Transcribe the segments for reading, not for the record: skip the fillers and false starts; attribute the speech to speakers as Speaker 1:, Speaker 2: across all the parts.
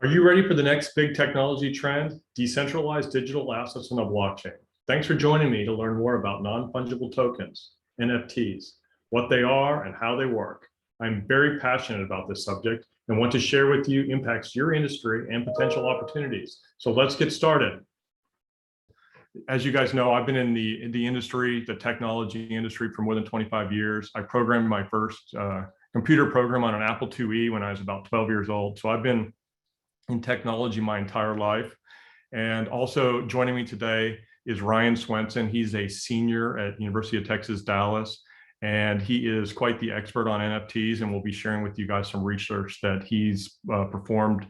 Speaker 1: Are you ready for the next big technology trend? Decentralized digital assets on the blockchain. Thanks for joining me to learn more about non-fungible tokens, NFTs, what they are and how they work. I'm very passionate about this subject and want to share with you impacts your industry and potential opportunities. So let's get started. As you guys know, I've been in the industry, the technology industry, for more than 25 years. I programmed my first computer program on an Apple IIe when I was about 12 years old. So I've been in technology my entire life. And also joining me today is Ryan Swenson. He's a senior at University of Texas, Dallas, and he is quite the expert on NFTs, and we'll be sharing with you guys some research that he's performed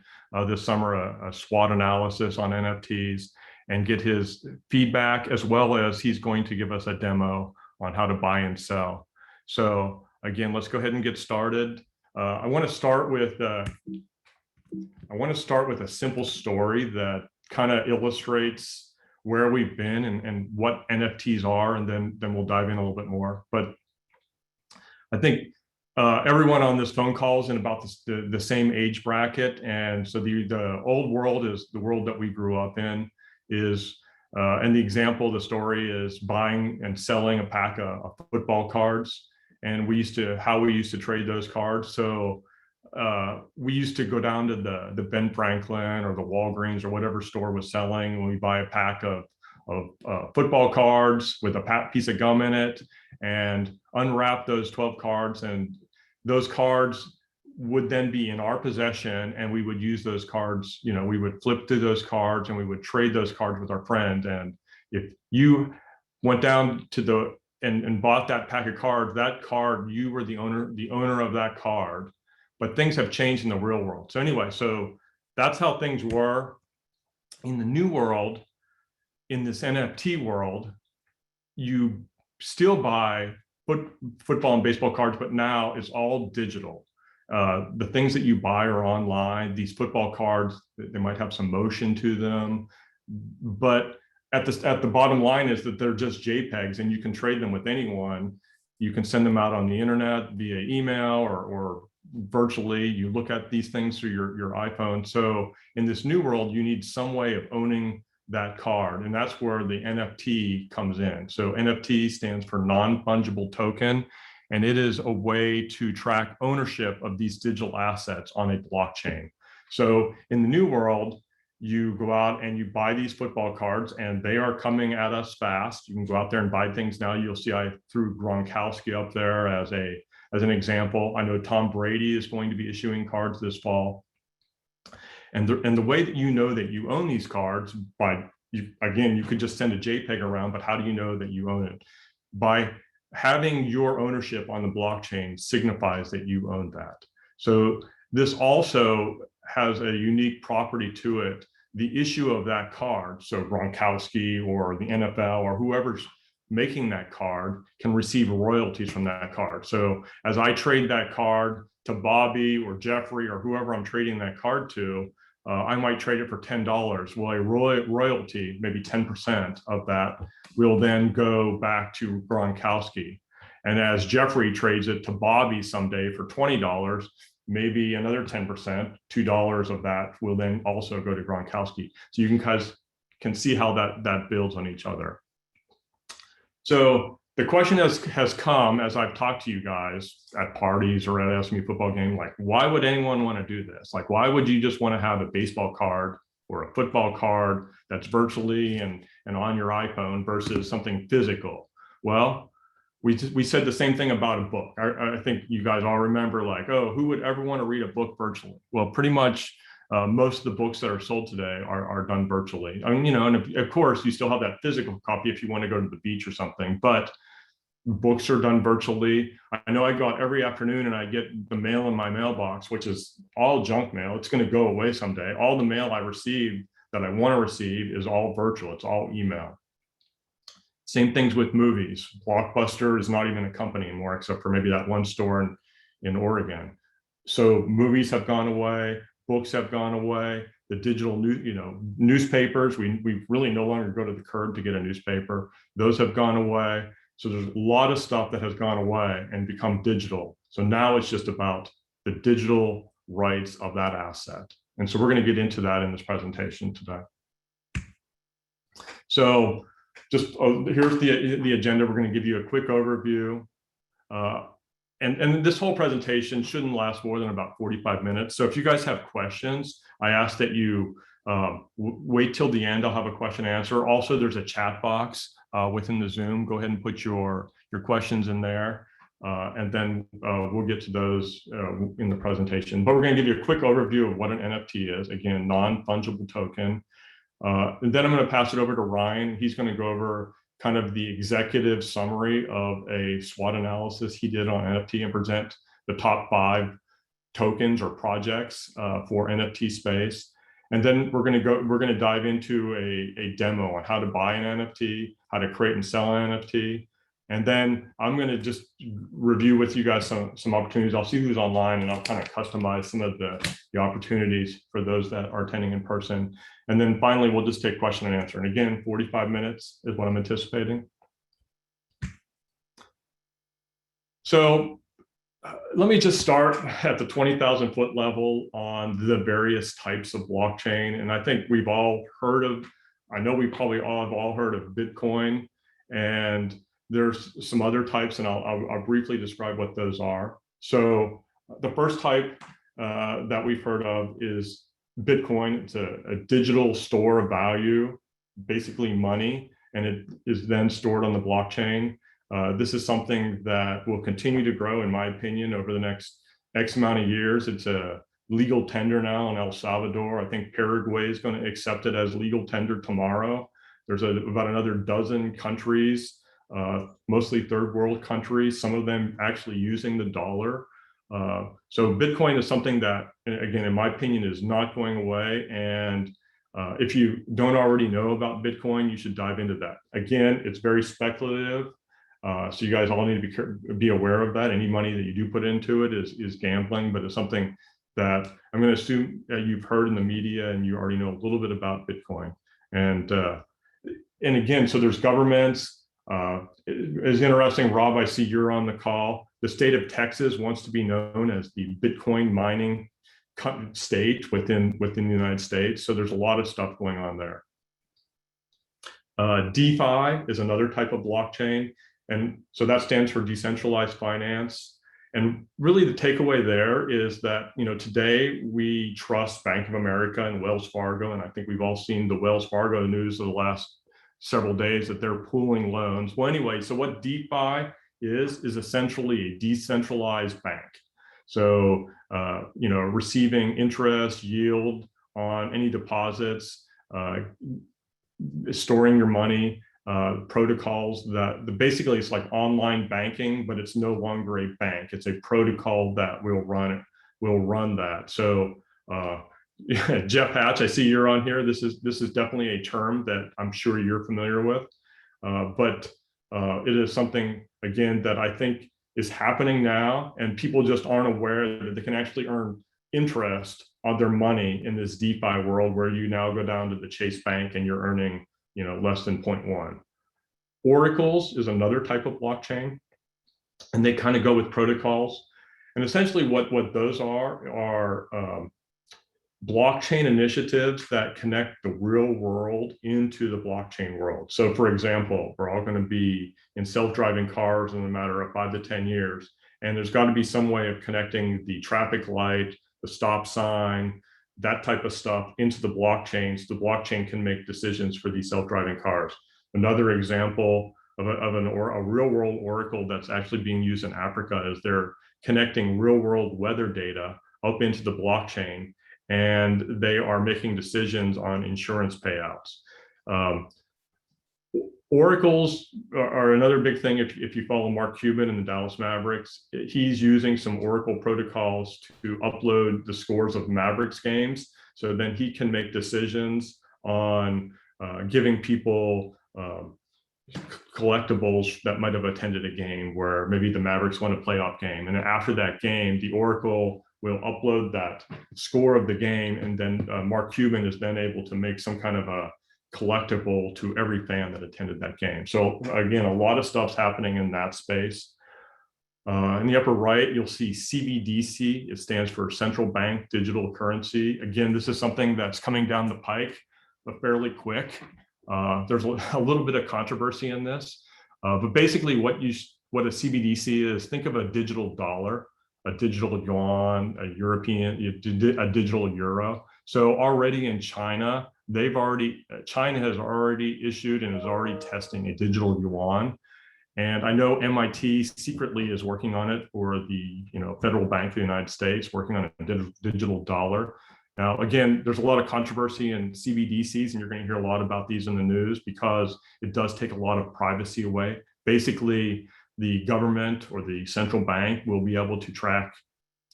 Speaker 1: this summer, a SWOT analysis on NFTs, and get his feedback, as well as he's going to give us a demo on how to buy and sell. So again, let's go ahead and get started. I want to start with a simple story that kind of illustrates where we've been and what NFTs are, and then we'll dive in a little bit more. But I think everyone on this phone call is in about the same age bracket, and so the old world is the world that we grew up in. And the example, the story is buying and selling a pack of football cards, and how we used to trade those cards. So we used to go down to the Ben Franklin or the Walgreens or whatever store was selling, and we buy a pack of football cards with a piece of gum in it, and unwrap those 12 cards, and those cards would then be in our possession, and we would use those cards. We would flip through those cards and we would trade those cards with our friend. And if you went down to and bought that pack of cards, that card, you were the owner of that card. But things have changed in the real world. So anyway, so that's how things were. In the new world, in this NFT world, you still buy football and baseball cards, but now it's all digital. The things that you buy are online. These football cards, they might have some motion to them, but at the bottom line is that they're just JPEGs, and you can trade them with anyone. You can send them out on the internet via email or virtually. You look at these things through your iPhone. So in this new world, you need some way of owning that card, and that's where the NFT comes in. So NFT stands for non-fungible token, and it is a way to track ownership of these digital assets on a blockchain. So in the new world, you go out and you buy these football cards, and they are coming at us fast. You can go out there and buy things now. You'll see I threw Gronkowski up there as an example. I know Tom Brady is going to be issuing cards this fall. And the way that you know that you own these cards, again, you could just send a JPEG around, but how do you know that you own it? By having your ownership on the blockchain signifies that you own that. So this also has a unique property to it. The issue of that card, so Gronkowski or the NFL or whoever's making that card, can receive royalties from that card. So as I trade that card to Bobby or Jeffrey or whoever I'm trading that card to, I might trade it for $10. Well, a royalty, maybe 10% of that, will then go back to Gronkowski. And as Jeffrey trades it to Bobby someday for $20, maybe another 10%, $2 of that will then also go to Gronkowski. So you can see how that builds on each other. So the question has come as I've talked to you guys at parties or at SMU football game, like, why would anyone want to do this? Like, why would you just want to have a baseball card or a football card that's virtually and on your iPhone versus something physical? Well, we said the same thing about a book. I think you guys all remember, like, oh, who would ever want to read a book virtually? Well, pretty much most of the books that are sold today are done virtually. I mean, and of course, you still have that physical copy if you want to go to the beach or something, but books are done virtually. I know I go out every afternoon and I get the mail in my mailbox, which is all junk mail. It's going to go away someday. All the mail I receive that I want to receive is all virtual. It's all email. Same things with movies. Blockbuster is not even a company anymore, except for maybe that one store in Oregon. So movies have gone away. Books have gone away. The digital newspapers, we really no longer go to the curb to get a newspaper. Those have gone away. So there's a lot of stuff that has gone away and become digital. So now it's just about the digital rights of that asset. And so we're going to get into that in this presentation today. So just here's the agenda. We're going to give you a quick overview. And this whole presentation shouldn't last more than about 45 minutes. So if you guys have questions, I ask that you wait till the end. I'll have a question and answer. Also, there's a chat box within the Zoom. Go ahead and put your questions in there. And then we'll get to those in the presentation. But we're going to give you a quick overview of what an NFT is. Again, non-fungible token. And then I'm going to pass it over to Ryan. He's going to go over kind of the executive summary of a SWOT analysis he did on NFT and present the top 5 tokens or projects for NFT space. And then we're going to dive into a demo on how to buy an NFT, how to create and sell an NFT. And then I'm going to just review with you guys some opportunities. I'll see who's online, and I'll kind of customize some of the opportunities for those that are attending in person. And then finally, we'll just take question and answer. And again, 45 minutes is what I'm anticipating. So let me just start at the 20,000 foot level on the various types of blockchain. And I think we've all heard of, I know we probably all have heard of Bitcoin, and there's some other types, and I'll briefly describe what those are. So the first type that we've heard of is Bitcoin. It's a digital store of value, basically money, and it is then stored on the blockchain. This is something that will continue to grow, in my opinion, over the next X amount of years. It's a legal tender now in El Salvador. I think Paraguay is going to accept it as legal tender tomorrow. There's about another dozen countries, mostly third world countries, some of them actually using the dollar. So Bitcoin is something that, again, in my opinion, is not going away. And if you don't already know about Bitcoin, you should dive into that. Again, it's very speculative. So you guys all need to be aware of that. Any money that you do put into it is gambling, but it's something that I'm going to assume that you've heard in the media and you already know a little bit about Bitcoin. And again, so there's governments. It's interesting, Rob, I see you're on the call. The state of Texas wants to be known as the Bitcoin mining state within the United States. So there's a lot of stuff going on there. DeFi is another type of blockchain. And so that stands for decentralized finance. And really the takeaway there is that, today we trust Bank of America and Wells Fargo. And I think we've all seen the Wells Fargo news of the last several days that they're pooling loans. Well, anyway, so what DeFi is essentially a decentralized bank. So, receiving interest, yield on any deposits, storing your money, protocols that basically it's like online banking, but it's no longer a bank. It's a protocol that will run that. So, Jeff Hatch, I see you're on here. This is definitely a term that I'm sure you're familiar with, but it is something, again, that I think is happening now, and people just aren't aware that they can actually earn interest on their money in this DeFi world, where you now go down to the Chase Bank and you're earning, less than 0.1. Oracles is another type of blockchain, and they kind of go with protocols. And essentially what those are blockchain initiatives that connect the real world into the blockchain world. So for example, we're all going to be in self-driving cars in a matter of 5 to 10 years. And there's got to be some way of connecting the traffic light, the stop sign, that type of stuff into the blockchain, so the blockchain can make decisions for these self-driving cars. Another example of a real world oracle that's actually being used in Africa is they're connecting real world weather data up into the blockchain, and they are making decisions on insurance payouts. Oracles are another big thing. If you follow Mark Cuban in the Dallas Mavericks, he's using some Oracle protocols to upload the scores of Mavericks games. So then he can make decisions on giving people collectibles that might have attended a game where maybe the Mavericks won a playoff game. And then after that game, the Oracle will upload that score of the game. And then Mark Cuban is then able to make some kind of a collectible to every fan that attended that game. So again, a lot of stuff's happening in that space. In the upper right, you'll see CBDC. It stands for Central Bank Digital Currency. Again, this is something that's coming down the pike, but fairly quick. There's a little bit of controversy in this, but basically what a CBDC is, think of a digital dollar, a digital yuan, a digital euro. So already in China, China has already issued and is already testing a digital yuan. And I know MIT secretly is working on it, or the Federal Bank of the United States working on a digital dollar. Now, again, there's a lot of controversy in CBDCs, and you're going to hear a lot about these in the news because it does take a lot of privacy away. Basically, the government or the central bank will be able to track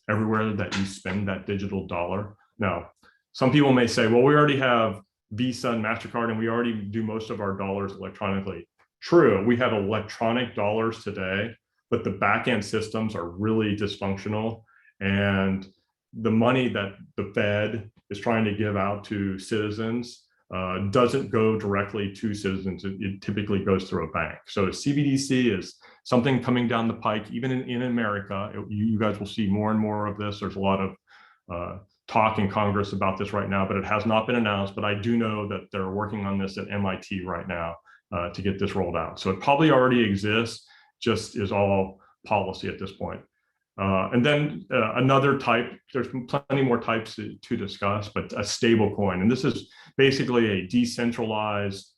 Speaker 1: everywhere that you spend that digital dollar. Now, some people may say, well, we already have Visa and MasterCard, and we already do most of our dollars electronically. True, we have electronic dollars today, but the back-end systems are really dysfunctional, and the money that the Fed is trying to give out to citizens doesn't go directly to citizens. It typically goes through a bank. So CBDC is something coming down the pike, even in America. You guys will see more and more of this. There's a lot of talk in Congress about this right now, but it has not been announced. But I do know that they're working on this at MIT right now to get this rolled out. So it probably already exists, just is all policy at this point. And then another type, there's plenty more types to discuss, but a stable coin. And this is basically a decentralized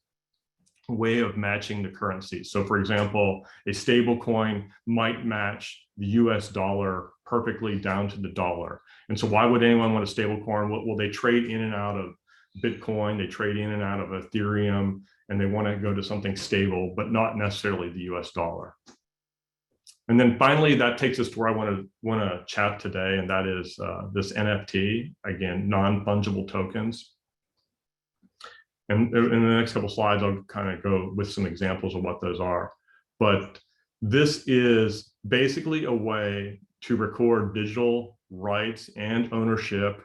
Speaker 1: way of matching the currency. So for example, a stable coin might match the US dollar perfectly down to the dollar. And so why would anyone want a stable coin? Well, they trade in and out of Bitcoin, they trade in and out of Ethereum, and they want to go to something stable, but not necessarily the US dollar. And then finally, that takes us to where I want to chat today, and that is this NFT, again, non-fungible tokens. And in the next couple of slides, I'll kind of go with some examples of what those are. But this is basically a way to record digital rights and ownership.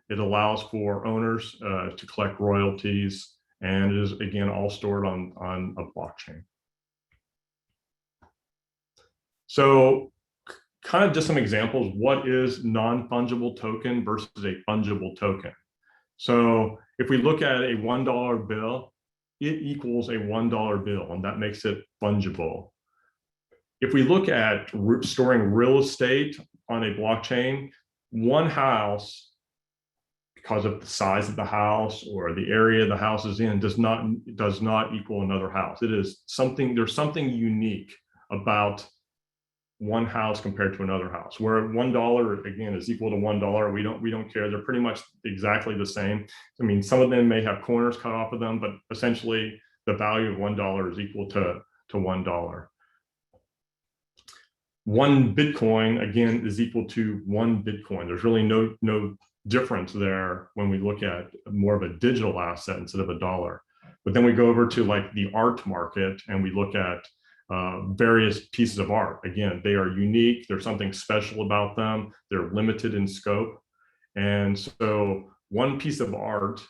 Speaker 1: It allows for owners to collect royalties, and it is, again, all stored on a blockchain. So kind of just some examples, what is non-fungible token versus a fungible token? So if we look at a $1 bill, it equals a $1 bill, and that makes it fungible. If we look at storing real estate on a blockchain, one house, because of the size of the house or the area the house is in, does not equal another house. It is something, there's something unique about one house compared to another house, where $1 again is equal to $1. We don't care. They're pretty much exactly the same. I mean, some of them may have corners cut off of them, but essentially the value of $1 is equal to $1. One Bitcoin, again, is equal to one Bitcoin. There's really no difference there when we look at more of a digital asset instead of a dollar. But then we go over to like the art market and we look at various pieces of art. Again, they are unique. There's something special about them. They're limited in scope. And so one piece of art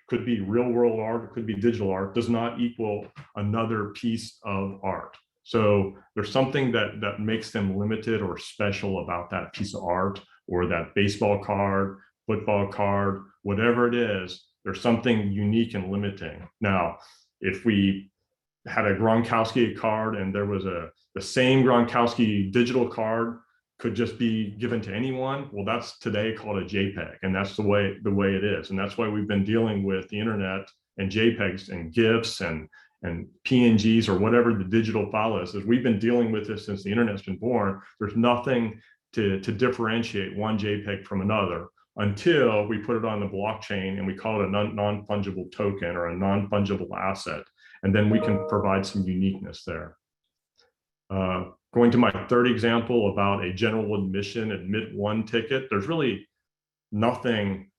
Speaker 1: could be real world art, it could be digital art, does not equal another piece of art. So there's something that makes them limited or special about that piece of art, or that baseball card, football card, whatever it is, there's something unique and limiting. Now, if we had a Gronkowski card and there was the same Gronkowski digital card could just be given to anyone, well, that's today called a JPEG, and that's the way it is. And that's why we've been dealing with the internet and JPEGs and GIFs and PNGs or whatever the digital file is we've been dealing with this since the internet's been born. There's nothing to differentiate one JPEG from another until we put it on the blockchain and we call it a non-fungible token or a non-fungible asset. And then we can provide some uniqueness there. Going to my third example about a general admission admit one ticket, there's really nothing,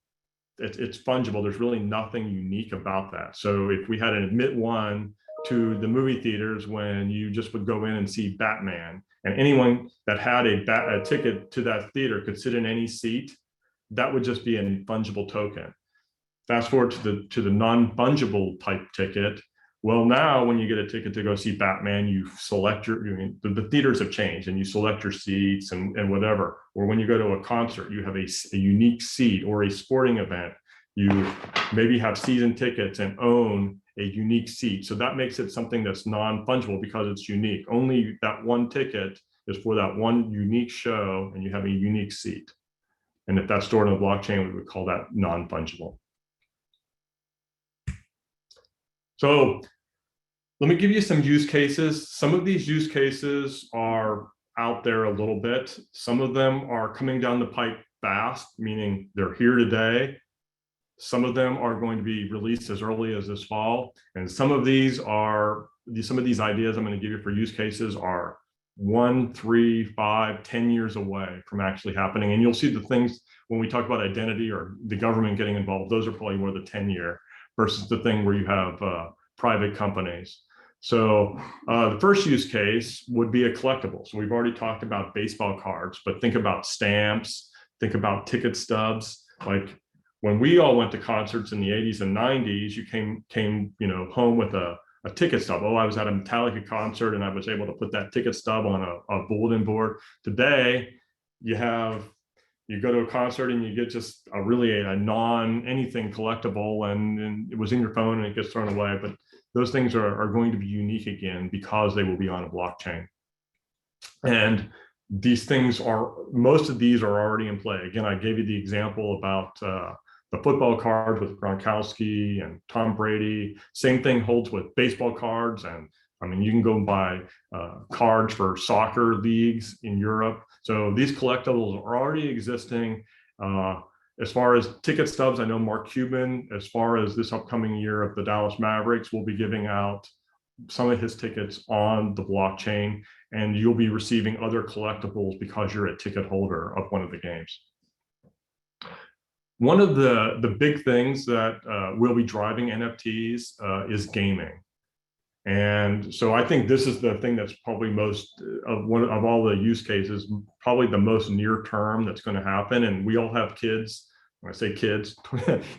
Speaker 1: it's fungible. There's really nothing unique about that. So if we had an admit one to the movie theaters when you just would go in and see Batman, and anyone that had a ticket to that theater could sit in any seat, that would just be a fungible token. Fast forward to the non-fungible type ticket. Well, now when you get a ticket to go see Batman, you select the theaters have changed and you select your seats and whatever. Or when you go to a concert, you have a unique seat, or a sporting event, you maybe have season tickets and own a unique seat. So that makes it something that's non-fungible because it's unique. Only that one ticket is for that one unique show, and you have a unique seat. And if that's stored on the blockchain, we would call that non-fungible. So let me give you some use cases. Some of these use cases are out there a little bit. Some of them are coming down the pipe fast, meaning they're here today. Some of them are going to be released as early as this fall. And some of these ideas I'm going to give you for use cases are 1, 3, 5, 10 years away from actually happening. And you'll see the things when we talk about identity or the government getting involved, those are probably more the 10-year versus the thing where you have private companies. So the first use case would be a collectible. So we've already talked about baseball cards, but think about stamps, think about ticket stubs. Like when we all went to concerts in the 80s and 90s, you came home with a ticket stub. Oh, I was at a Metallica concert and I was able to put that ticket stub on a bulletin board. Today, you go to a concert and you get just a non-anything collectible, and it was in your phone and it gets thrown away. But those things are going to be unique again because they will be on a blockchain. And these things most of these are already in play. Again, I gave you the example about the football cards with Gronkowski and Tom Brady. Same thing holds with baseball cards. And I mean, you can go and buy cards for soccer leagues in Europe. So these collectibles are already existing. As far as ticket stubs, I know Mark Cuban, as far as this upcoming year of the Dallas Mavericks, will be giving out some of his tickets on the blockchain, and you'll be receiving other collectibles because you're a ticket holder of one of the games. One of the big things that will be driving NFTs is gaming. And so I think this is the thing that's probably most of all the use cases, probably the most near term that's going to happen. And we all have kids. When I say kids,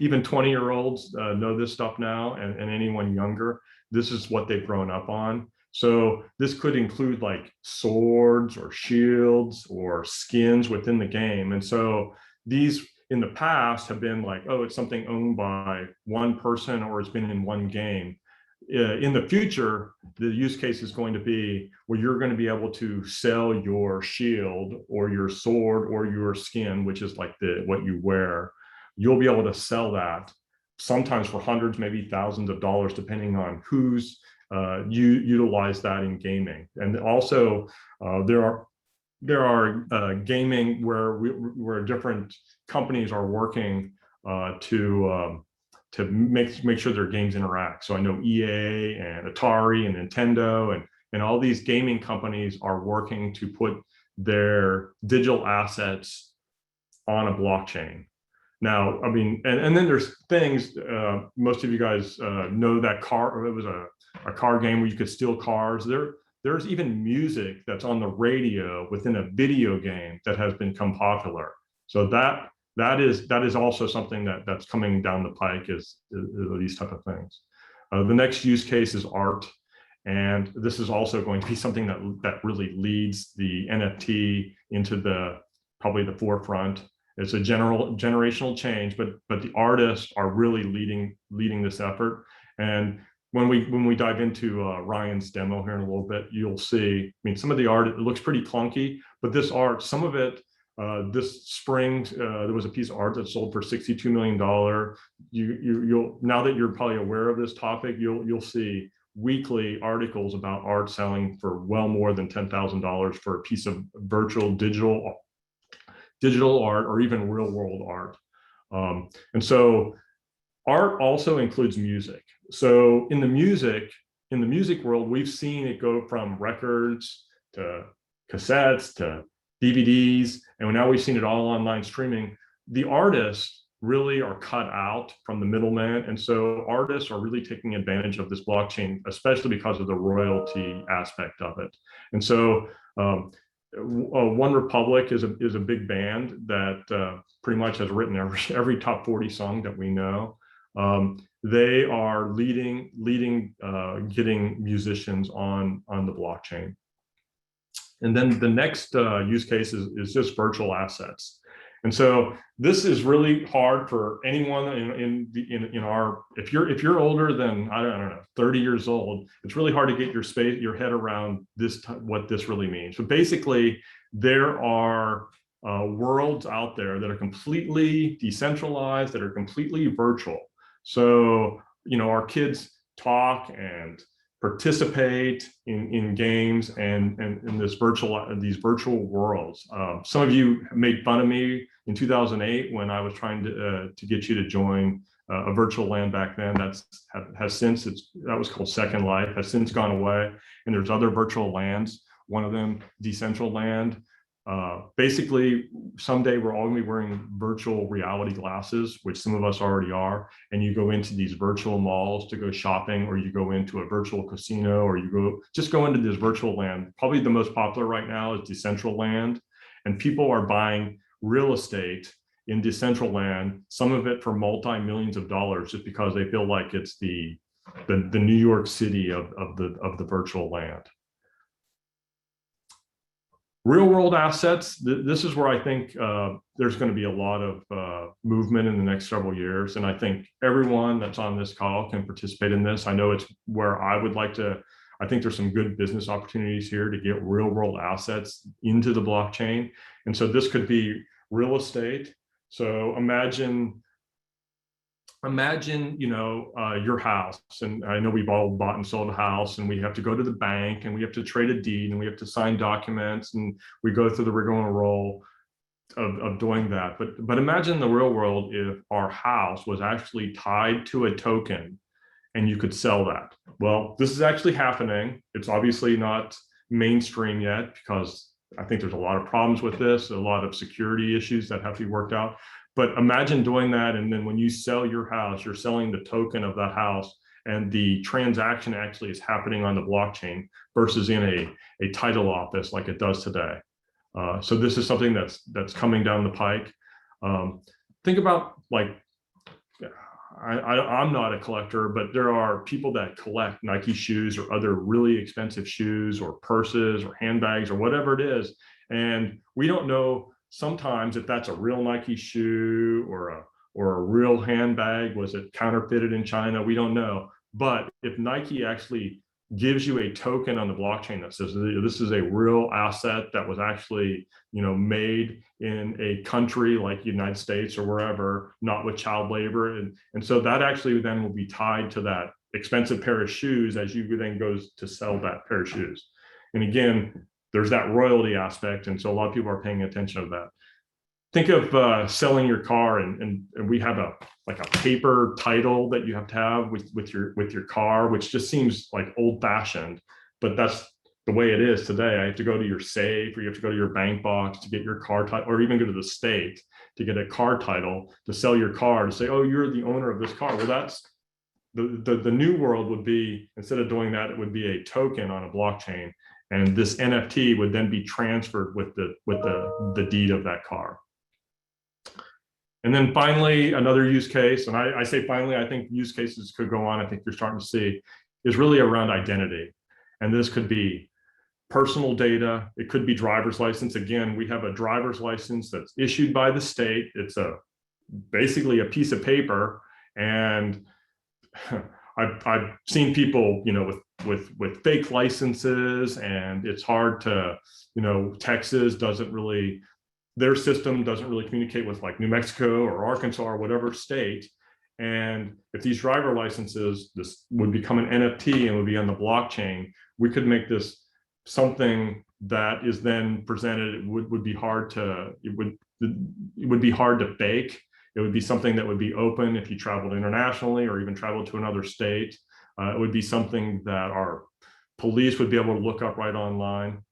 Speaker 1: even 20-year-olds know this stuff now, and anyone younger, this is what they've grown up on. So this could include like swords or shields or skins within the game. And so these in the past have been like, oh, it's something owned by one person or it's been in one game. In the future, the use case is going to be where you're going to be able to sell your shield or your sword or your skin, which is like what you wear. You'll be able to sell that sometimes for hundreds, maybe thousands of dollars, depending on who's utilize that in gaming. And also there are gaming where different companies are working to make sure their games interact. So I know EA and Atari and Nintendo and all these gaming companies are working to put their digital assets on a blockchain. Now, I mean, and then there's things, most of you guys know that it was a car game where you could steal cars. There's even music that's on the radio within a video game that has become popular. So that is also something that's coming down the pike is these type of things. The next use case is art. And this is also going to be something that really leads the NFT into probably the forefront. It's a generational change, but the artists are really leading this effort. And when we dive into Ryan's demo here in a little bit, you'll see, I mean, some of the art, it looks pretty clunky, but this art, some of it, this spring, there was a piece of art that sold for $62 million. You'll now that you're probably aware of this topic, you'll see weekly articles about art selling for well more than $10,000 for a piece of virtual digital art or even real world art. And so art also includes music. So in the music world, we've seen it go from records to cassettes to DVDs, and now we've seen it all online streaming. The artists really are cut out from the middleman. And so artists are really taking advantage of this blockchain, especially because of the royalty aspect of it. And so One Republic is a big band that pretty much has written every top 40 song that we know. They are leading getting musicians on the blockchain. And then the next use case is just virtual assets. And so this is really hard for anyone in our, if you're older than, I don't know, 30 years old, it's really hard to get your head around this, what this really means. So basically, there are worlds out there that are completely decentralized, that are completely virtual. So, our kids talk and participate in games and in these virtual worlds. Some of you made fun of me in 2008 when I was trying to get you to join a virtual land back then. That was called Second Life, has since gone away, and there's other virtual lands. One of them, Decentraland. Basically, someday we're all gonna be wearing virtual reality glasses, which some of us already are, and you go into these virtual malls to go shopping, or you go into a virtual casino, or you just go into this virtual land. Probably the most popular right now is Decentraland, and people are buying real estate in Decentraland, some of it for multi-millions of dollars, just because they feel like it's the New York City of the virtual land. Real world assets, this is where I think there's going to be a lot of movement in the next several years. And I think everyone that's on this call can participate in this. I know it's where I would like to, I think there's some good business opportunities here to get real world assets into the blockchain. And so this could be real estate. So imagine your house, and I know we've all bought and sold a house, and we have to go to the bank, and we have to trade a deed, and we have to sign documents, and we go through the rigmarole of doing that. But imagine the real world if our house was actually tied to a token and you could sell that. Well, this is actually happening. It's obviously not mainstream yet, because I think there's a lot of problems with this, a lot of security issues that have to be worked out. But imagine doing that, and then when you sell your house, you're selling the token of that house, and the transaction actually is happening on the blockchain versus in a title office like it does today. So this is something that's coming down the pike. Think about, like, I'm not a collector, but there are people that collect Nike shoes or other really expensive shoes or purses or handbags or whatever it is, and we don't know sometimes if that's a real Nike shoe or a real handbag. Was it counterfeited in China? We don't know. But if Nike actually gives you a token on the blockchain that says this is a real asset that was actually made in a country like the United States or wherever, not with child labor, and so that actually then will be tied to that expensive pair of shoes as you then goes to sell that pair of shoes. And again, there's that royalty aspect, and so a lot of people are paying attention to that. Think of selling your car, and we have a paper title that you have to have with your car, which just seems like old fashioned, but that's the way it is today. I have to go to your safe, or you have to go to your bank box to get your car title, or even go to the state to get a car title to sell your car, to say, oh, you're the owner of this car. Well, that's the new world would be, instead of doing that, it would be a token on a blockchain, and this NFT would then be transferred with the deed of that car. And then finally, another use case, and I say finally, I think use cases could go on, I think you're starting to see, is really around identity. And this could be personal data, it could be driver's license. Again, we have a driver's license that's issued by the state. It's basically a piece of paper, and I've seen people, with fake licenses, and it's hard to, Texas doesn't really, their system doesn't really communicate with like New Mexico or Arkansas or whatever state. And if these driver licenses, this would become an NFT and would be on the blockchain, we could make this something that is then presented. It would be hard to, it would be hard to fake. It would be something that would be open if you traveled internationally or even traveled to another state. It would be something that our police would be able to look up right online.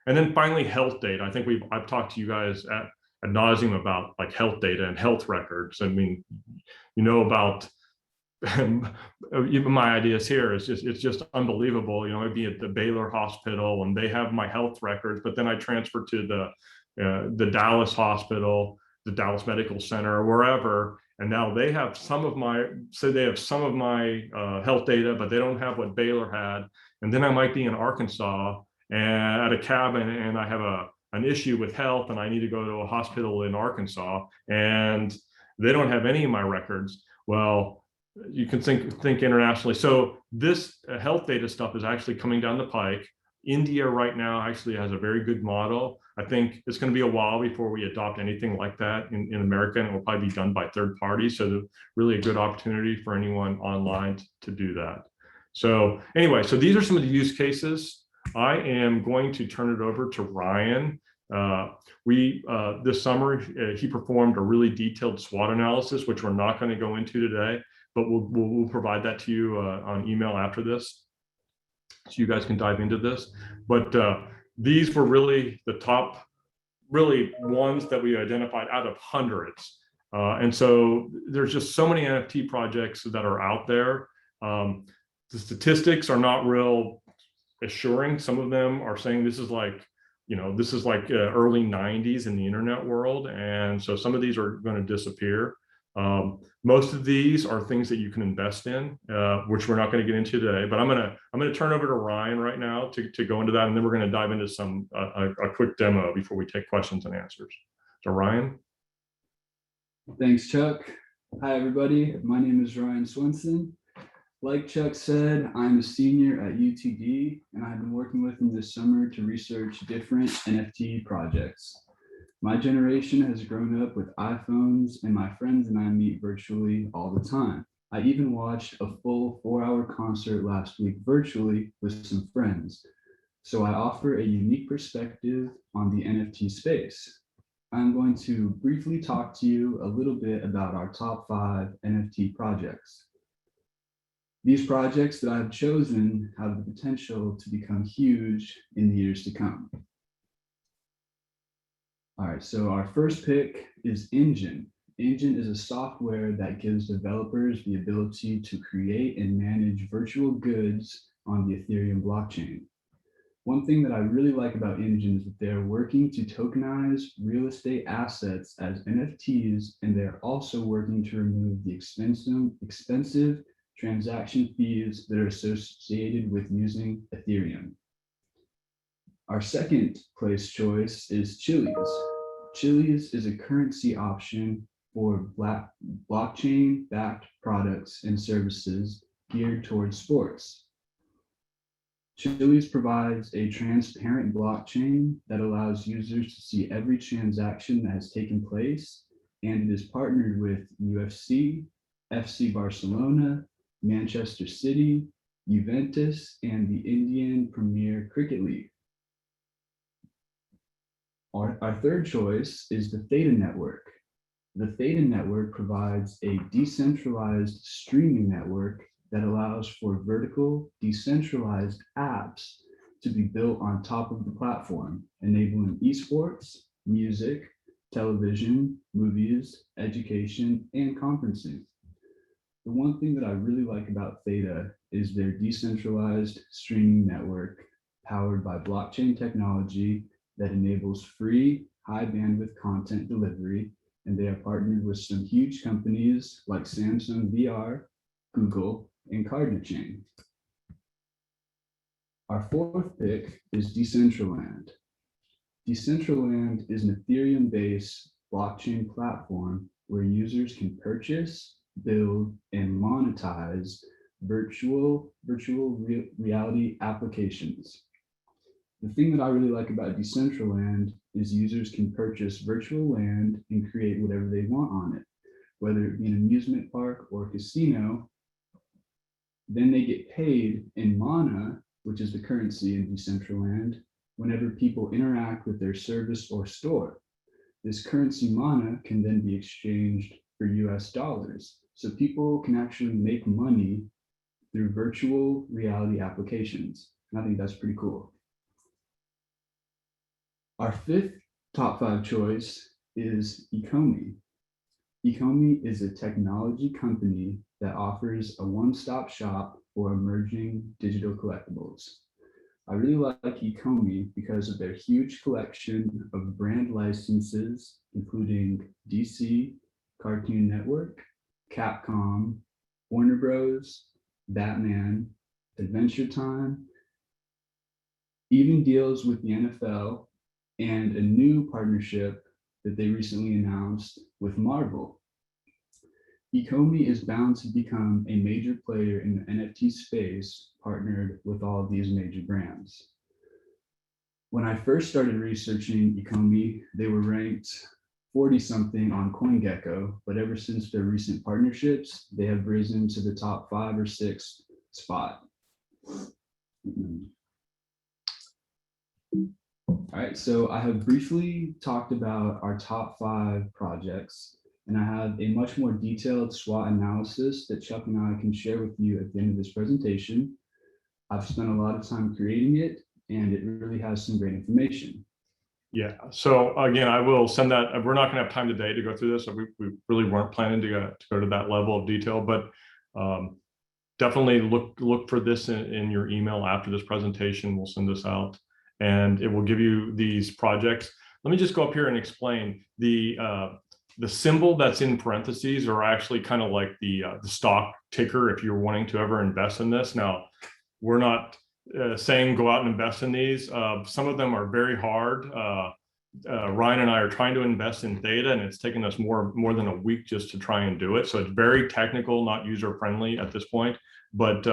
Speaker 1: And then finally, health data. I think I've talked to you guys ad nauseum about like health data and health records. I mean, about even my ideas here is it's just unbelievable. I'd be at the Baylor Hospital and they have my health records, but then I transfer to the Dallas Hospital, the Dallas Medical Center, or wherever, And now they have some of my, say they have some of my health data, but they don't have what Baylor had. And then I might be in Arkansas and at a cabin, and I have an issue with health, and I need to go to a hospital in Arkansas, and they don't have any of my records. Well, you can think internationally. So this health data stuff is actually coming down the pike. India right now actually has a very good model. I think it's going to be a while before we adopt anything like that in America, and it will probably be done by third parties. So really a good opportunity for anyone online to do that. So anyway, so these are some of the use cases. I am going to turn it over to Ryan. This summer, he performed a really detailed SWOT analysis, which we're not going to go into today, but we'll provide that to you on email after this, so you guys can dive into this. But these were really the top, really ones that we identified out of hundreds. And so there's just so many NFT projects that are out there. The statistics are not real assuring. Some of them are saying this is like, this is like early 90s in the internet world. And so some of these are going to disappear. Most of these are things that you can invest in, which we're not going to get into today. But I'm going to turn over to Ryan right now to go into that, and then we're going to dive into a quick demo before we take questions and answers. So Ryan.
Speaker 2: Thanks, Chuck. Hi, everybody. My name is Ryan Swenson. Like Chuck said, I'm a senior at UTD, and I've been working with him this summer to research different NFT projects. My generation has grown up with iPhones, and my friends and I meet virtually all the time. I even watched a full 4-hour concert last week virtually with some friends. So I offer a unique perspective on the NFT space. I'm going to briefly talk to you a little bit about our top 5 NFT projects. These projects that I've chosen have the potential to become huge in the years to come. All right, so our first pick is Engine. Engine is a software that gives developers the ability to create and manage virtual goods on the Ethereum blockchain. One thing that I really like about Engine is that they're working to tokenize real estate assets as NFTs, and they're also working to remove the expensive transaction fees that are associated with using Ethereum. Our second place choice is Chiliz. Chiliz is a currency option for blockchain-backed products and services geared towards sports. Chiliz provides a transparent blockchain that allows users to see every transaction that has taken place, and it is partnered with UFC, FC Barcelona, Manchester City, Juventus, and the Indian Premier Cricket League. Our third choice is the Theta Network. The Theta Network provides a decentralized streaming network that allows for vertical, decentralized apps to be built on top of the platform, enabling esports, music, television, movies, education, and conferencing. The one thing that I really like about Theta is their decentralized streaming network powered by blockchain technology that enables free, high bandwidth content delivery, and they are partnered with some huge companies like Samsung VR, Google, and Cardinal Chain. Our fourth pick is Decentraland. Decentraland is an Ethereum-based blockchain platform where users can purchase, build, and monetize virtual reality applications. The thing that I really like about Decentraland is users can purchase virtual land and create whatever they want on it, whether it be an amusement park or casino. Then they get paid in mana, which is the currency in Decentraland, whenever people interact with their service or store. This currency mana can then be exchanged for US dollars. So people can actually make money through virtual reality applications. And I think that's pretty cool. Our fifth top 5 choice is Ecomi. Ecomi is a technology company that offers a one-stop shop for emerging digital collectibles. I really like Ecomi because of their huge collection of brand licenses, including DC, Cartoon Network, Capcom, Warner Bros., Batman, Adventure Time, even deals with the NFL, and a new partnership that they recently announced with Marvel. Ecomi is bound to become a major player in the NFT space, partnered with all of these major brands. When I first started researching Ecomi, they were ranked 40 something on CoinGecko, but ever since their recent partnerships, they have risen to the top 5 or 6 spot. All right, so I have briefly talked about our top 5 projects, and I have a much more detailed SWOT analysis that Chuck and I can share with you at the end of this presentation. I've spent a lot of time creating it, and it really has some great information.
Speaker 1: Yeah, so again, I will send that. We're not going to have time today to go through this. So we really weren't planning to go to that level of detail, but definitely look for this in your email after this presentation. We'll send this out, and it will give you these projects. Let me just go up here and explain the symbol that's in parentheses are actually kind of like the stock ticker if you're wanting to ever invest in this. Now, we're not saying go out and invest in these. Some of them are very hard. Ryan and I are trying to invest in Theta, and it's taken us more than a week just to try and do it. So it's very technical, not user friendly at this point. But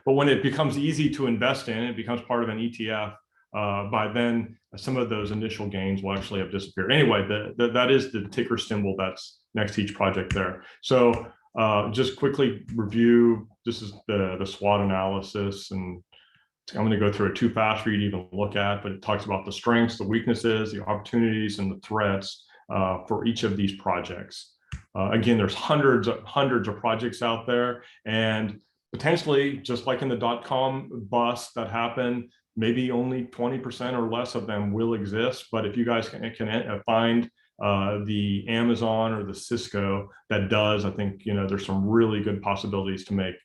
Speaker 1: when it becomes easy to invest in, it becomes part of an ETF. By then, some of those initial gains will actually have disappeared. Anyway, that is the ticker symbol that's next to each project there. So just quickly review. This is the SWOT analysis, and I'm going to go through it too fast for you to even look at, but it talks about the strengths, the weaknesses, the opportunities, and the threats for each of these projects. Again, there's hundreds of projects out there, and potentially, just like in the .com bust that happened, maybe only 20% or less of them will exist. But if you guys can find the Amazon or the Cisco that does, I think there's some really good possibilities to make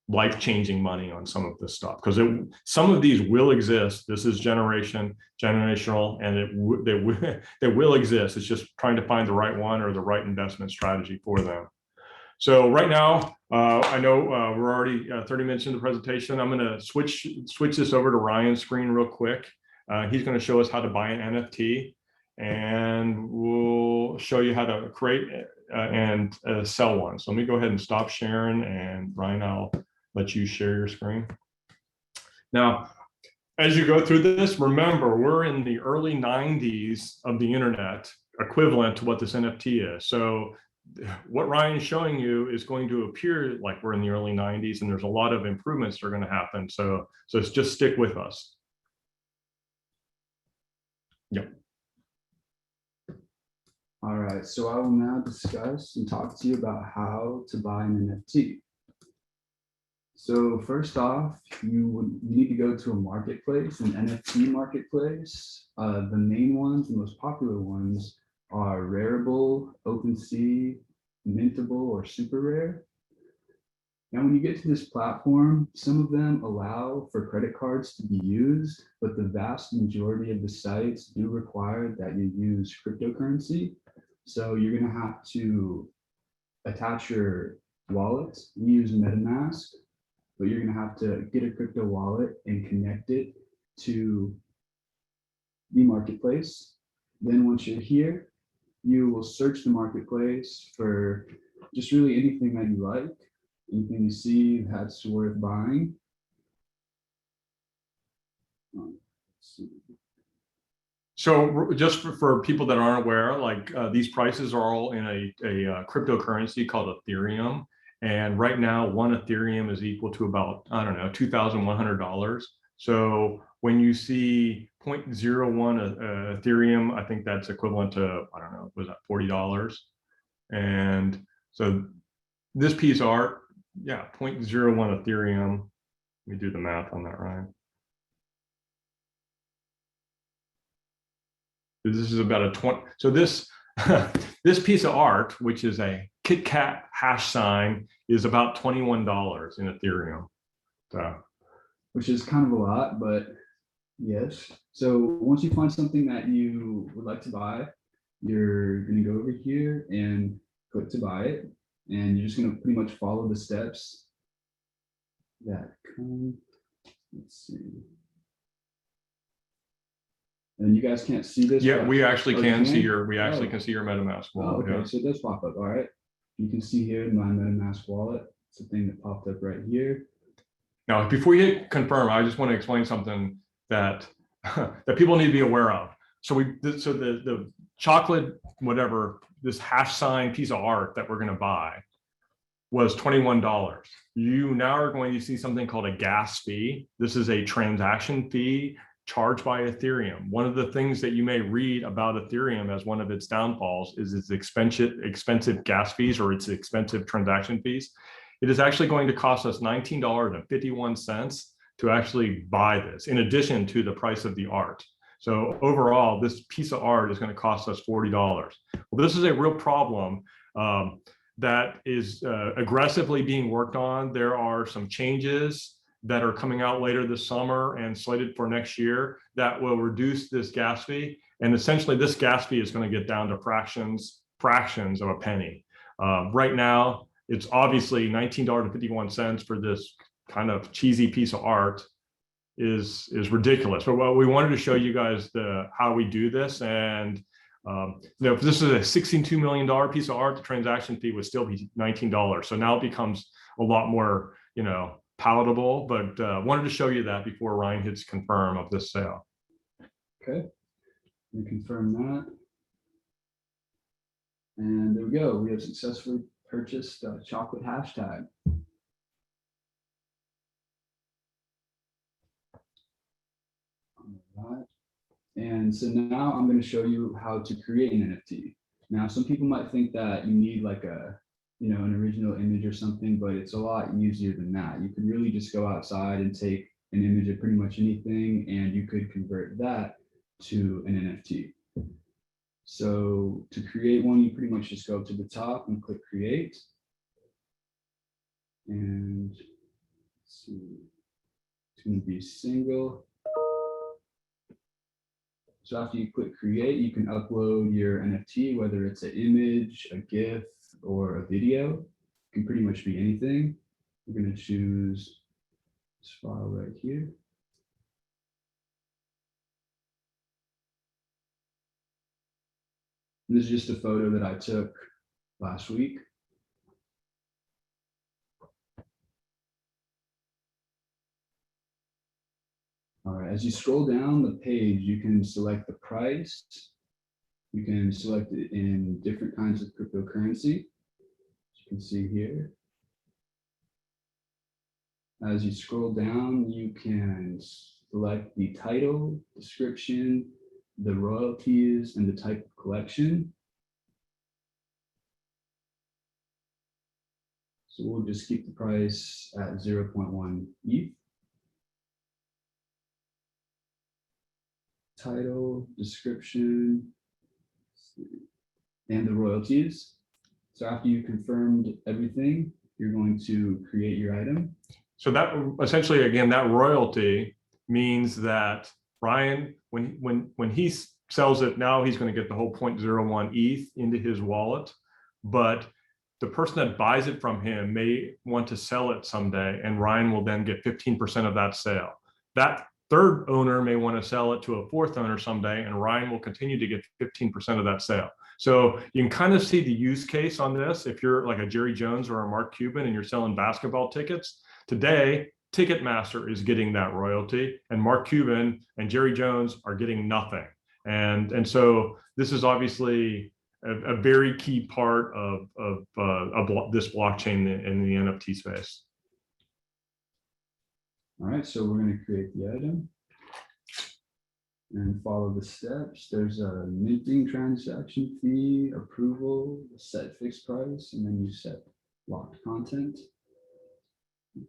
Speaker 1: life-changing money on some of this stuff, because some of these will exist. This is generational, and they will exist. It's just trying to find the right one or the right investment strategy for them. So right now, I know we're already 30 minutes into the presentation. I'm going to switch this over to Ryan's screen real quick. He's going to show us how to buy an NFT, and we'll show you how to create and sell one. So let me go ahead and stop sharing, and Ryan, I'll let you share your screen. Now, as you go through this, remember, we're in the early 90s of the internet, equivalent to what this NFT is. So what Ryan's showing you is going to appear like we're in the early 90s, and there's a lot of improvements that are going to happen. So just stick with us. Yep.
Speaker 2: All right, so I will now discuss and talk to you about how to buy an NFT. So first off, you need to go to a marketplace, an NFT marketplace. The main ones, the most popular ones, are Rarible, OpenSea, Mintable, or Super Rare. Now, when you get to this platform, some of them allow for credit cards to be used, but the vast majority of the sites do require that you use cryptocurrency. So you're going to have to attach your wallet. We use MetaMask, but you're going to have to get a crypto wallet and connect it to the marketplace. Then once you're here, you will search the marketplace for just really anything that you like, anything you see that's worth buying.
Speaker 1: So just for people that aren't aware, like these prices are all in a cryptocurrency called Ethereum. And right now, one Ethereum is equal to about, I don't know, $2,100. So when you see 0.01 Ethereum, I think that's equivalent to, I don't know, was that $40? And so this piece of art, yeah, 0.01 Ethereum. Let me do the math on that, Ryan. This is about a 20. So this this piece of art, which is a Kit Kat hash sign, is about $21 in Ethereum. So,
Speaker 2: which is kind of a lot, but yes. So once you find something that you would like to buy, you're going to go over here and click to buy it, and you're just going to pretty much follow the steps that come. Let's see. And you guys can't see this.
Speaker 1: Yeah, we actually can see your,
Speaker 2: Oh.
Speaker 1: can see your MetaMask
Speaker 2: Oh,
Speaker 1: wallet.
Speaker 2: okay,
Speaker 1: Yeah.
Speaker 2: so it does pop up. All right. You can see here my MetaMask wallet. It's the thing that popped up right here.
Speaker 1: Now, before you hit confirm, I just want to explain something that that people need to be aware of. So the chocolate, whatever, this hash sign piece of art that we're going to buy was $21. You now are going to see something called a gas fee. This is a transaction fee charged by Ethereum. One of the things that you may read about Ethereum as one of its downfalls is its expensive gas fees or its expensive transaction fees. It is actually going to cost us $19.51 to actually buy this, in addition to the price of the art. So overall, this piece of art is going to cost us $40. Well, this is a real problem that is aggressively being worked on. There are some changes that are coming out later this summer and slated for next year that will reduce this gas fee. And essentially this gas fee is going to get down to fractions of a penny. Right now, it's obviously $19.51 for this kind of cheesy piece of art is ridiculous. But what we wanted to show you guys how we do this. And if this is a $62 million piece of art, the transaction fee would still be $19. So now it becomes a lot more, palatable, but wanted to show you that before Ryan hits confirm of this sale.
Speaker 2: Okay, we confirm that. And there we go. We have successfully purchased a chocolate hashtag. All right. And so now I'm going to show you how to create an NFT. Now, some people might think that you need like an original image or something, but it's a lot easier than that. You could really just go outside and take an image of pretty much anything, and you could convert that to an NFT. So to create one, you pretty much just go to the top and click create. And let's see, it's going to be single. So after you click create, you can upload your NFT, whether it's an image, a GIF, or a video. It can pretty much be anything. We're going to choose this file right here. And this is just a photo that I took last week. All right, as you scroll down the page, you can select the price. You can select it in different kinds of cryptocurrency. As you can see here. As you scroll down, you can select the title, description, the royalties, and the type of collection. So we'll just keep the price at 0.1 ETH. Title, description, and the royalties. So after you confirmed everything, you're going to create your item.
Speaker 1: So that essentially, again, that royalty means that Ryan, when he sells it, now he's going to get the whole 0.01 ETH into his wallet, but the person that buys it from him may want to sell it someday, and Ryan will then get 15% of that sale. That third owner may want to sell it to a fourth owner someday, and Ryan will continue to get 15% of that sale. So you can kind of see the use case on this. If you're like a Jerry Jones or a Mark Cuban and you're selling basketball tickets, today, Ticketmaster is getting that royalty, and Mark Cuban and Jerry Jones are getting nothing. And so this is obviously a very key part of this blockchain in the NFT space.
Speaker 2: All right, so we're going to create the item and follow the steps. There's a minting transaction fee, approval, set fixed price, and then you set locked content.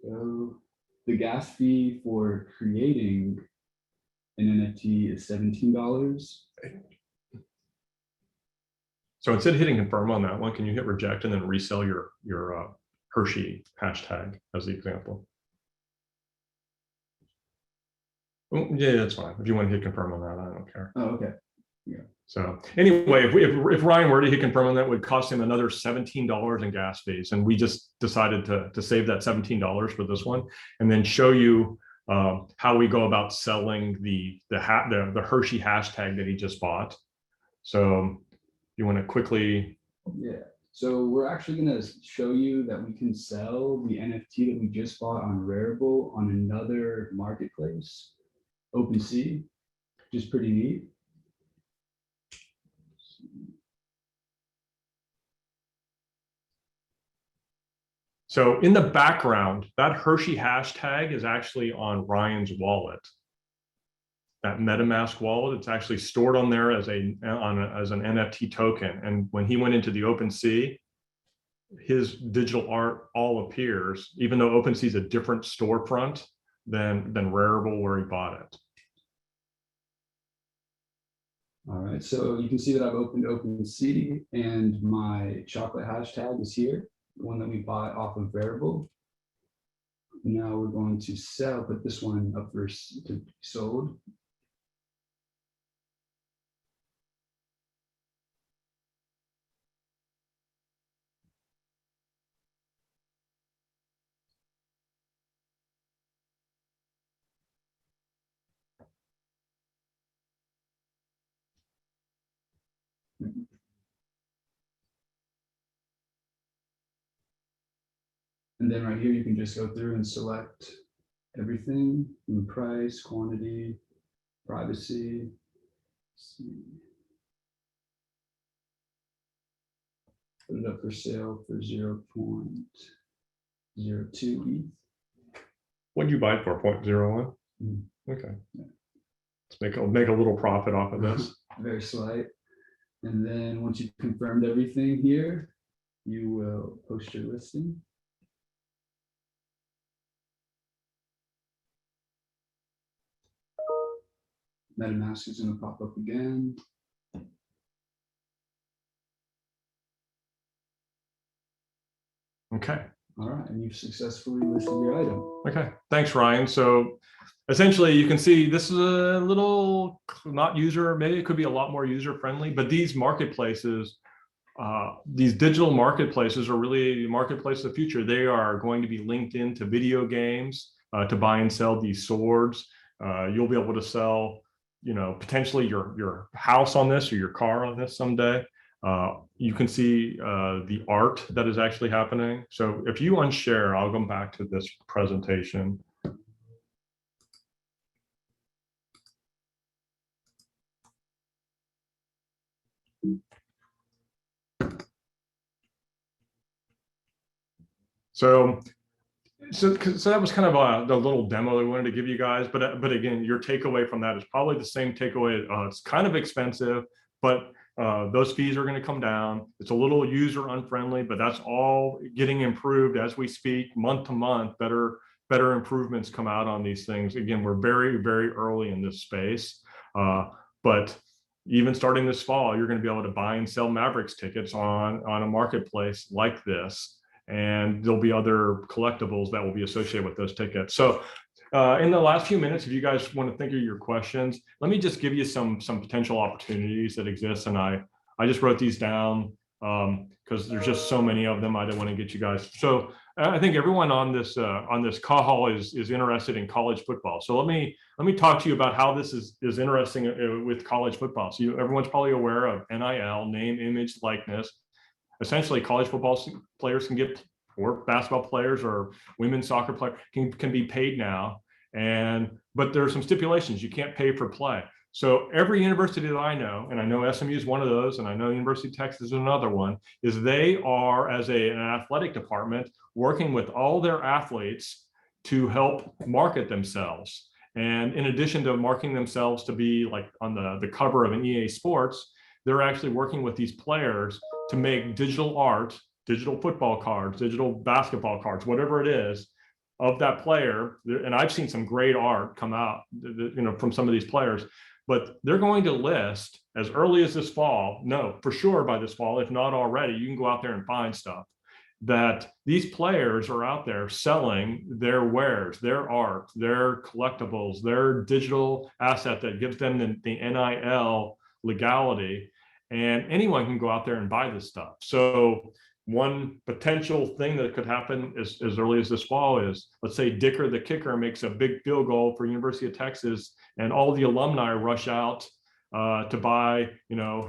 Speaker 2: So the gas fee for creating an NFT is $17.
Speaker 1: So instead of hitting confirm on that one, can you hit reject and then resell your Hershey hashtag as the example? Oh, yeah, that's fine. If you want to hit confirm on that, I don't care.
Speaker 2: Oh, okay. Yeah.
Speaker 1: So anyway, if Ryan were to hit confirm on that, would cost him another $17 in gas fees. And we just decided to save that $17 for this one and then show you how we go about selling the Hershey hashtag that he just bought. So you want to quickly.
Speaker 2: Yeah. So we're actually going to show you that we can sell the NFT that we just bought on Rarible on another marketplace, OpenSea, which is pretty neat.
Speaker 1: So in the background, that Hershey hashtag is actually on Ryan's wallet. That MetaMask wallet, it's actually stored on there as an NFT token. And when he went into the OpenSea, his digital art all appears, even though OpenSea is a different storefront than Rarible where he bought it.
Speaker 2: All right, so you can see that I've opened OpenSea and my chocolate hashtag is here, the one that we bought off of Rarible. Now we're going to put this one up for to be sold. And then right here, you can just go through and select everything in price, quantity, privacy. Put it up for sale for 0.02 ETH.
Speaker 1: What did you buy it for? 0.01? Okay. Yeah. Let's make a little profit off of this.
Speaker 2: Very slight. And then once you've confirmed everything here, you will post your listing. MetaMask is going to pop up again.
Speaker 1: Okay.
Speaker 2: All right, and you've successfully listed your item.
Speaker 1: Okay, thanks, Ryan. So essentially, you can see this is a little not user, maybe it could be a lot more user friendly, but these marketplaces, these digital marketplaces are really the marketplace of the future. They are going to be linked into video games to buy and sell these swords. You'll be able to sell, potentially your house on this or your car on this someday. You can see the art that is actually happening. So if you unshare, I'll come back to this presentation. So that was kind of the little demo that we wanted to give you guys. But again, your takeaway from that is probably the same takeaway. It's kind of expensive, but those fees are going to come down. It's a little user unfriendly, but that's all getting improved as we speak, month to month. Better improvements come out on these things. Again, we're very, very early in this space, but even starting this fall, you're going to be able to buy and sell Mavericks tickets on a marketplace like this. And there'll be other collectibles that will be associated with those tickets. So in the last few minutes, if you guys want to think of your questions, let me just give you some potential opportunities that exist. And I just wrote these down because there's just so many of them. I don't want to get you guys. So I think everyone on this call is interested in college football. So let me talk to you about how this is interesting with college football. So everyone's probably aware of NIL, name, image, likeness. Essentially, college football players can get, or basketball players or women's soccer players can be paid now. But there are some stipulations. You can't pay for play. So every university that I know, and I know SMU is one of those, and I know University of Texas is another one, is they are, as an athletic department, working with all their athletes to help market themselves. And in addition to marketing themselves to be like on the cover of an EA Sports, they're actually working with these players to make digital art, digital football cards, digital basketball cards, whatever it is, of that player. And I've seen some great art come out, from some of these players, but they're going to list as early as this fall, no, for sure by this fall, if not already, you can go out there and find stuff, that these players are out there selling their wares, their art, their collectibles, their digital asset that gives them the NIL legality, and anyone can go out there and buy this stuff. So one potential thing that could happen as early as this fall is, let's say Dicker the kicker makes a big field goal for University of Texas, and all the alumni rush out to buy,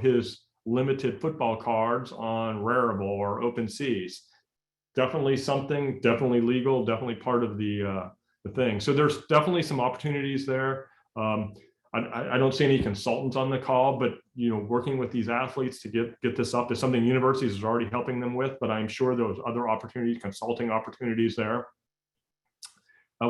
Speaker 1: his limited football cards on Rarible or OpenSeas. Definitely something, definitely legal, definitely part of the thing. So there's definitely some opportunities there. I don't see any consultants on the call, but working with these athletes to get this up is something universities is already helping them with, but I'm sure there's other opportunities, consulting opportunities there.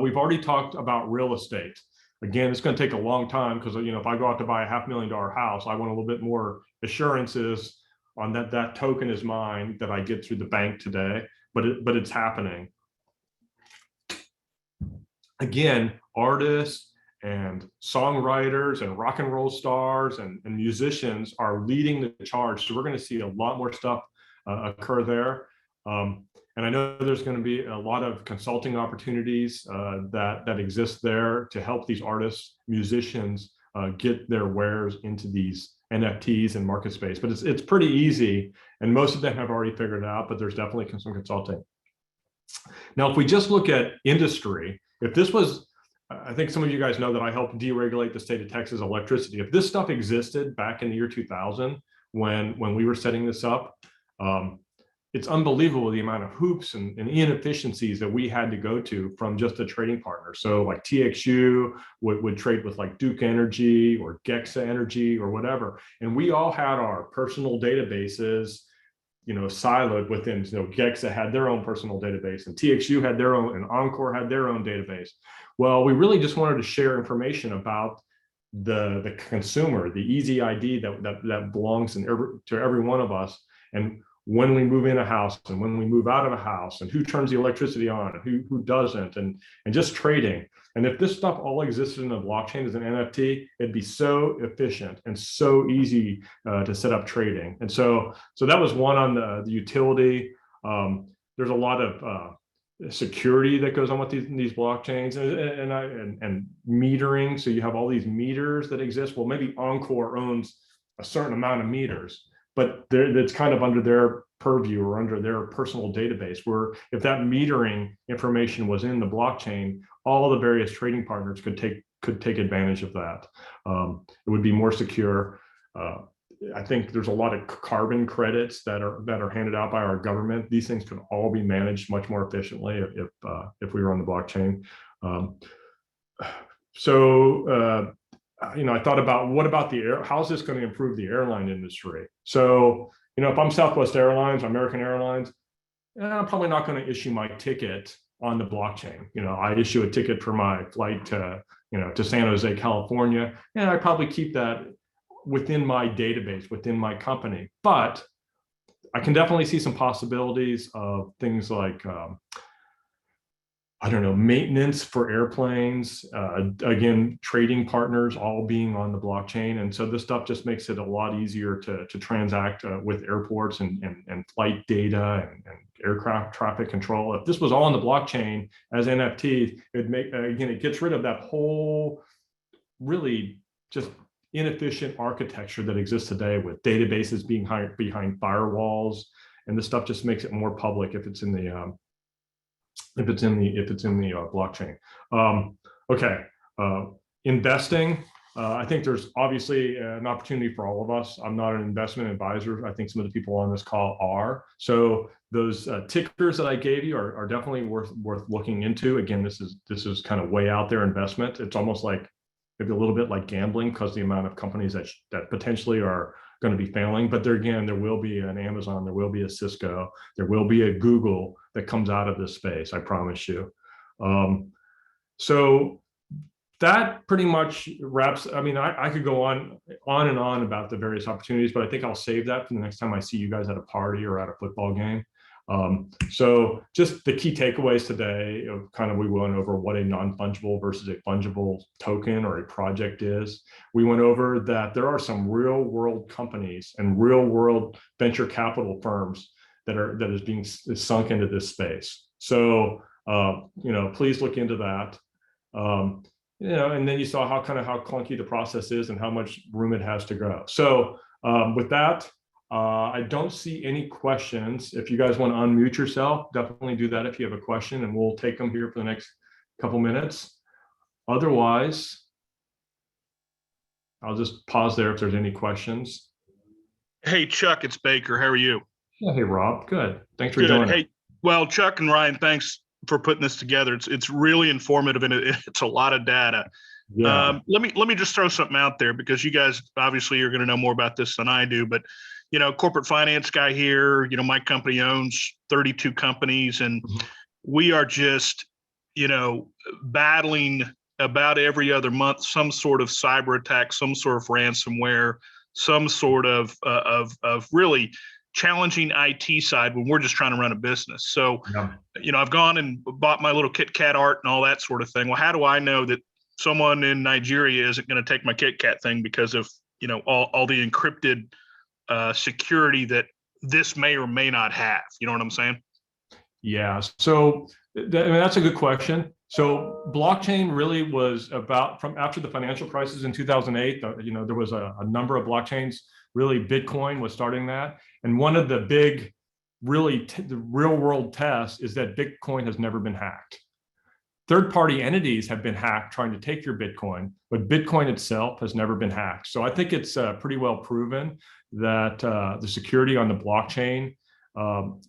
Speaker 1: We've already talked about real estate. Again, it's going to take a long time because if I go out to buy a $500,000 house, I want a little bit more assurances on that token is mine that I get through the bank today, but it's happening. Again, artists and songwriters and rock and roll stars and musicians are leading the charge. So we're going to see a lot more stuff occur there. And I know there's going to be a lot of consulting opportunities that exist there to help these artists, musicians get their wares into these NFTs and market space. But it's pretty easy, and most of them have already figured it out, but there's definitely some consulting. Now, if we just look at industry, if this was, I think some of you guys know that I helped deregulate the state of Texas electricity. If this stuff existed back in the year 2000, when we were setting this up, it's unbelievable the amount of hoops and inefficiencies that we had to go to from just a trading partner. So like TXU would trade with like Duke Energy or Gexa Energy or whatever. And we all had our personal databases, siloed within, Gexa had their own personal database, and TXU had their own, and Encore had their own database. Well, we really just wanted to share information about the consumer, the easy ID that belongs to every one of us, and when we move in a house and when we move out of a house, and who turns the electricity on and who doesn't, and just trading. And if this stuff all existed in the blockchain as an NFT, it'd be so efficient and so easy to set up trading. And so that was one on the utility. There's a lot of security that goes on with these blockchains and metering. So you have all these meters that exist. Well, maybe Encore owns a certain amount of meters, but that's kind of under their purview or under their personal database, where if that metering information was in the blockchain, all the various trading partners could take advantage of that. It would be more secure. I think there's a lot of carbon credits that are handed out by our government. These things could all be managed much more efficiently if we were on the blockchain. I thought about, what about how's this going to improve the airline industry? So, if I'm Southwest Airlines or American Airlines, I'm probably not going to issue my ticket on the blockchain. I issue a ticket for my flight to San Jose, California, and I probably keep that within my database, within my company. But I can definitely see some possibilities of things like, maintenance for airplanes, again, trading partners all being on the blockchain. And so this stuff just makes it a lot easier to transact with airports and flight data and aircraft traffic control. If this was all on the blockchain as NFTs, it gets rid of that whole really just inefficient architecture that exists today with databases being behind firewalls. And this stuff just makes it more public if it's in the blockchain. Investing. I think there's obviously an opportunity for all of us. I'm not an investment advisor. I think some of the people on this call are. So those tickers that I gave you are definitely worth looking into. Again, this is kind of way out there investment. It's almost like maybe a little bit like gambling, because the amount of companies that potentially are going to be failing. But there will be an Amazon, there will be a Cisco, there will be a Google that comes out of this space, I promise you. So that pretty much wraps. I could go on and on about the various opportunities, but I think I'll save that for the next time I see you guys at a party or at a football game. So just the key takeaways today of we went over what a non-fungible versus a fungible token or a project is. We went over that there are some real world companies and real world venture capital firms that is being sunk into this space. So, please look into that. and then you saw how clunky the process is and how much room it has to grow. So with that, I don't see any questions. If you guys want to unmute yourself, definitely do that if you have a question, and we'll take them here for the next couple minutes. Otherwise, I'll just pause there if there's any questions.
Speaker 3: Hey, Chuck, it's Baker. How are you?
Speaker 1: Yeah, hey, Rob. Good. Thanks for
Speaker 3: Good.
Speaker 1: joining.
Speaker 3: Hey, well, Chuck and Ryan, thanks for putting this together. It's really informative, and it's a lot of data.
Speaker 1: Yeah.
Speaker 3: Let me just throw something out there, because you guys obviously are going to know more about this than I do. But corporate finance guy here. My company owns 32 companies, and we are just battling about every other month some sort of cyber attack, some sort of ransomware, some sort of really challenging IT side when we're just trying to run a business. So,
Speaker 1: Yeah.
Speaker 3: I've gone and bought my little Kit Kat art and all that sort of thing. Well, how do I know that someone in Nigeria isn't going to take my Kit Kat thing because of all the encrypted security that this may or may not have? You know what I'm saying?
Speaker 1: Yeah. So that's a good question. So blockchain really was about from after the financial crisis in 2008. There was a number of blockchains. Really, Bitcoin was starting that, and one of the big, the real world tests is that Bitcoin has never been hacked. Third-party entities have been hacked trying to take your Bitcoin, but Bitcoin itself has never been hacked. So I think it's pretty well proven that the security on the blockchain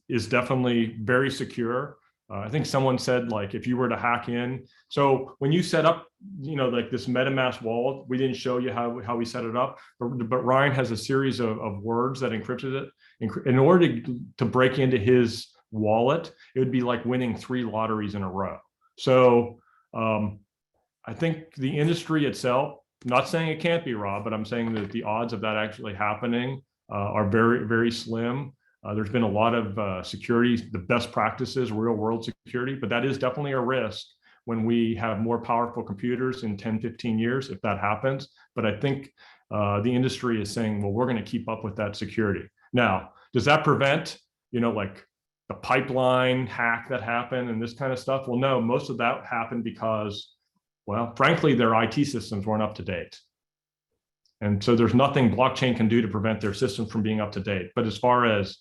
Speaker 1: is definitely very secure. I think someone said, like, if you were to hack in, so when you set up, like this MetaMask wallet, we didn't show you how we set it up, but Ryan has a series of words that encrypted it. In order to break into his wallet, it would be like winning 3 lotteries in a row. So I think the industry itself, not saying it can't be, Rob, but I'm saying that the odds of that actually happening are very, very slim. There's been a lot of security, the best practices, real world security, but that is definitely a risk when we have more powerful computers in 10, 15 years, if that happens. But I think the industry is saying, well, we're going to keep up with that security. Now, does that prevent, like the pipeline hack that happened and this kind of stuff? Well, no, most of that happened because, well, frankly, their IT systems weren't up to date. And so there's nothing blockchain can do to prevent their systems from being up to date. But as far as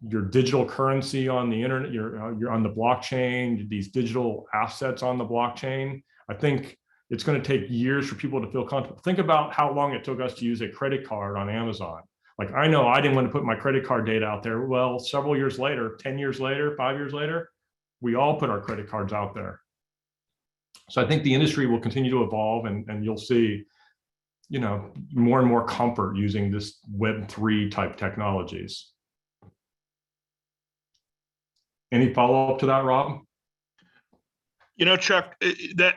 Speaker 1: your digital currency on the internet, you're on the blockchain, these digital assets on the blockchain, I think it's going to take years for people to feel comfortable. Think about how long it took us to use a credit card on Amazon. Like, I know I didn't want to put my credit card data out there. Well, several years later, 10 years later, 5 years later, we all put our credit cards out there. So I think the industry will continue to evolve, and you'll see, more and more comfort using this Web3 type technologies. Any follow-up to that, Rob?
Speaker 3: Chuck, that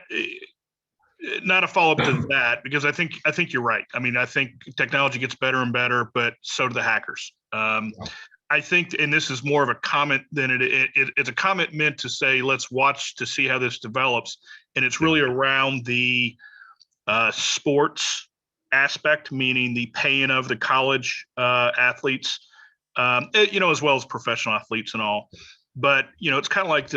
Speaker 3: not a follow-up to that, because I think you're right. I mean, I think technology gets better and better, but so do the hackers. I think, and this is more of a comment than it's a comment meant to say, let's watch to see how this develops. And it's really around the sports aspect, meaning the paying of the college athletes, as well as professional athletes and all. But it's kind of like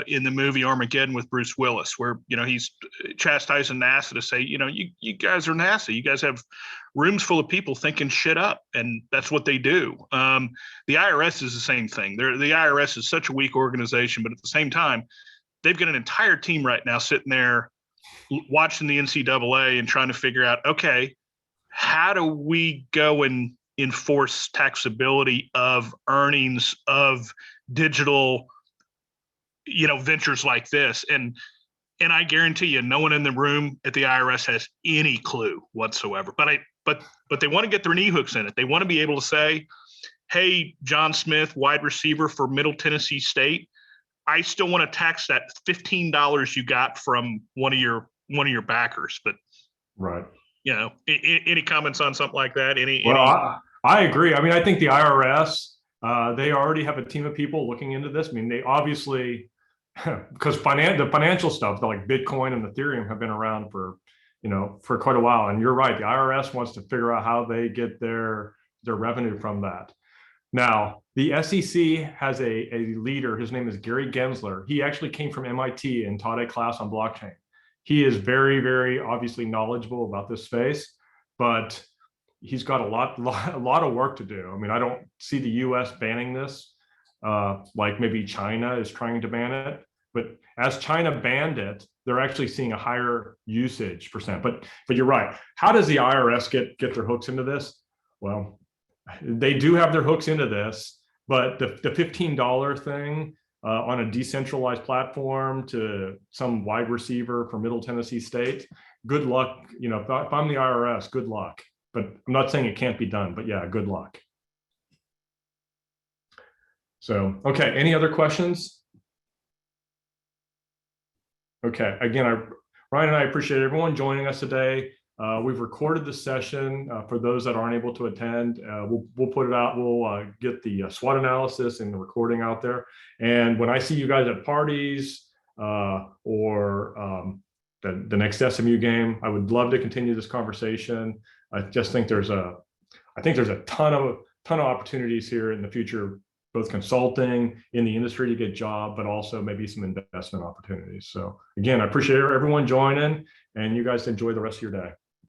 Speaker 3: in the movie Armageddon with Bruce Willis, where he's chastising NASA to say, you guys are NASA. You guys have rooms full of people thinking shit up, and that's what they do. The IRS is the same thing. The IRS is such a weak organization, but at the same time, they've got an entire team right now sitting there watching the NCAA and trying to figure out, okay, how do we go and enforce taxability of earnings of digital, ventures like this? And I guarantee you, no one in the room at the IRS has any clue whatsoever. But they want to get their knee hooks in it. They want to be able to say, hey, John Smith, wide receiver for Middle Tennessee State, I still want to tax that $15 you got from one of your backers. But
Speaker 1: right,
Speaker 3: any comments on something like that?
Speaker 1: I agree. I mean, I think the IRS, they already have a team of people looking into this. I mean, they obviously, because the financial stuff, like Bitcoin and Ethereum, have been around for quite a while. And you're right, the IRS wants to figure out how they get their revenue from that. Now, the SEC has a leader. His name is Gary Gensler. He actually came from MIT and taught a class on blockchain. He is very, very obviously knowledgeable about this space, but he's got a lot of work to do. I mean, I don't see the US banning this like maybe China is trying to ban it. But as China banned it, they're actually seeing a higher usage percent. But you're right. How does the IRS get their hooks into this? Well, they do have their hooks into this, but the $15 thing on a decentralized platform to some wide receiver from Middle Tennessee State, good luck. You know, if I'm the IRS, good luck. But I'm not saying it can't be done, but yeah, good luck. So, okay, any other questions? Okay, again, Ryan and I appreciate everyone joining us today. We've recorded the session for those that aren't able to attend. We'll put it out. We'll get the SWOT analysis and the recording out there. And when I see you guys at parties or the next SMU game, I would love to continue this conversation. I just think there's a ton of opportunities here in the future, both consulting in the industry to get a job, but also maybe some investment opportunities. So again, I appreciate everyone joining, and you guys enjoy the rest of your day.